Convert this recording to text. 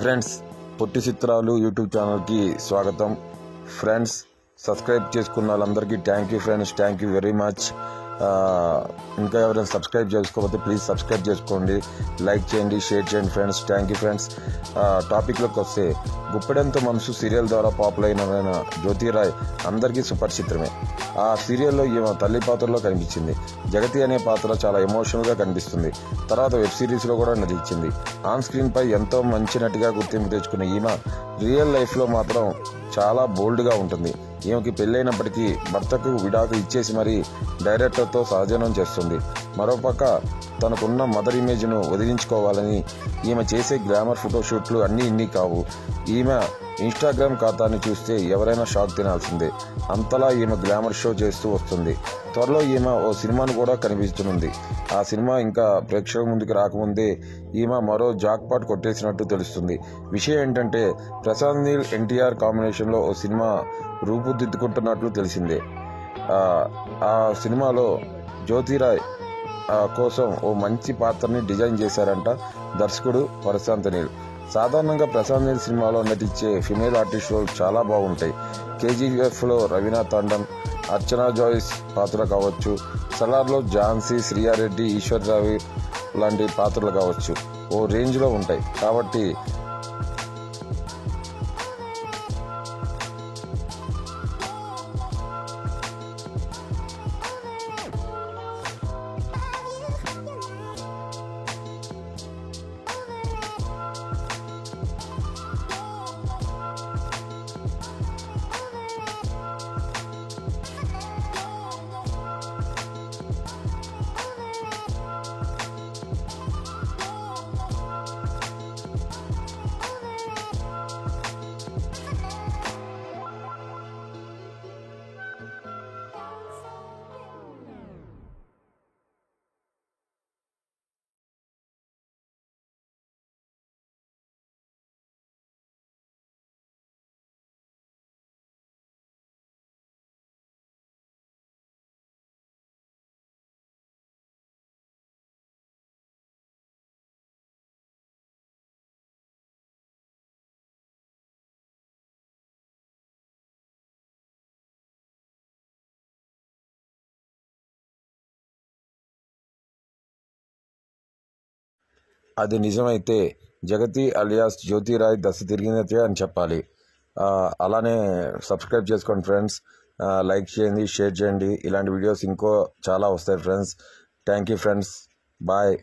Friends, పొట్టి చిత్రాలు YouTube ఛానల్కి స్వాగతం. ఫ్రెండ్స్, సబ్స్క్రైబ్ చేసుకున్న వాళ్ళందరికీ thank you friends, thank you very much. ఇంకా ఎవరైనా సబ్స్క్రైబ్ చేసుకోకపోతే ప్లీజ్ సబ్స్క్రైబ్ చేసుకోండి, లైక్ చేయండి, షేర్ చేయండి ఫ్రెండ్స్. Thank you friends. టాపిక్లోకి వస్తే, గుప్పెడంతో మనసు సీరియల్ ద్వారా పాపులర్ అయిన జ్యోతిరాయ్ అందరికీ సుపరిచిత్రమే. ఆ సీరియల్లో ఈమె తల్లి పాత్రలో కనిపించింది. జగతి అనే పాత్ర చాలా ఎమోషనల్గా కనిపిస్తుంది. తర్వాత వెబ్ సిరీస్లో కూడా నటించింది. ఆన్ స్క్రీన్ పై ఎంతో మంచి నటిగా గుర్తింపు తెచ్చుకున్న ఈమె రియల్ లైఫ్లో మాత్రం చాలా బోల్డ్గా ఉంటుంది. ఈమెకి పెళ్ళైనప్పటికీ భర్తకు విడాకులు ఇచ్చేసి మరీ డైరెక్టర్తో సహజనం చేస్తుంది. మరోపక్క తనకున్న మదర్ ఇమేజ్ను వదిలించుకోవాలని ఈమె చేసే గ్లామర్ ఫోటోషూట్లు అన్నీ ఇన్ని కావు. ఈమె ఇన్స్టాగ్రామ్ ఖాతాని చూస్తే ఎవరైనా షాక్ తినాల్సిందే. అంతలా ఈమె గ్లామర్ షో చేస్తూ వస్తుంది. త్వరలో ఈమె ఓ సినిమాను కూడా కనిపిస్తుంది. ఆ సినిమా ఇంకా ప్రేక్షకుల ముందుకు రాకముందే ఈమె మరో జాక్పాట్ కొట్టేసినట్టు తెలుస్తుంది. విషయం ఏంటంటే, ప్రశాంత్ నీల్ ఎన్టీఆర్ కాంబినేషన్లో ఓ సినిమా రూపుదిద్దుకుంటున్నట్లు తెలిసిందే. ఆ సినిమాలో జ్యోతిరాయ్ కోసం ఓ మంచి పాత్రని డిజైన్ చేశారంట దర్శకుడు ప్రశాంత్ నీల్. సాధారణంగా ప్రశాంత్ నీల్ సినిమాలో నటించే ఫిమేల్ ఆర్టిస్ట్ రోల్ చాలా బాగుంటాయి. కేజీఎఫ్లో రవీనా టాండన్, అర్చనా జాయిస్ పాత్ర కావచ్చు, సలార్లో ఝాన్సీ, శ్రీయారెడ్డి, ఈశ్వర్రావు లాంటి పాత్రలు కావచ్చు, ఓ రేంజ్లో ఉంటాయి. కాబట్టి అది నిజమైతే జగతి అలియాస్ జ్యోతిరాయ్ దశ తిరిగినట్టే అని చెప్పాలి. అలానే సబ్స్క్రైబ్ చేసుకోండి ఫ్రెండ్స్, లైక్ చేయండి, షేర్ చేయండి. ఇలాంటి వీడియోస్ ఇంకో చాలా వస్తాయి friends. Thank you friends, bye.